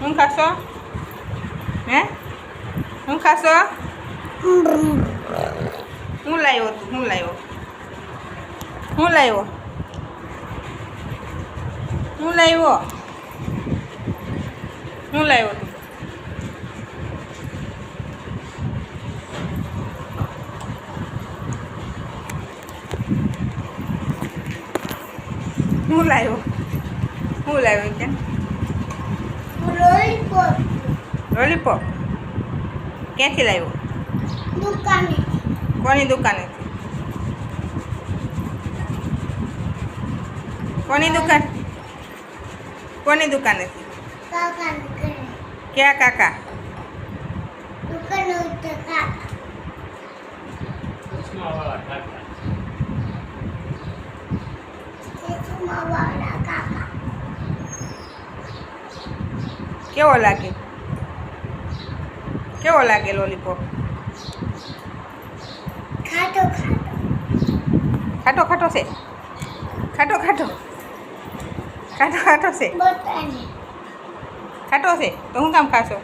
હું ખાશો? હે હું ખાશો? હું લાવ્યો તું? હું લાવ્યો? હું લાવ્યો? હું લાવ્યો? હું લાવ્યો તું? હું લાવ્યો? હું લાવ્યો કે લોલીપોપ લોલીપોપ ક્યાંથી લાવ્યો? દુકાને કોની દુકાનેથી? કોની દુકાન? કોની દુકાનેથી? કાકાને ઘરે ક્યાં કાકા? દુકાને ઉતર કાકા ચશ્માવાળા કાકા કેવો લાગે? કેવો લાગે લોલીપોપ? ખાટો ખાટો ખાટો છે? ખાટો ખાટો ખાટો ખાટો છે? બતાને ખાટો છે તો હું કામ ખાશો?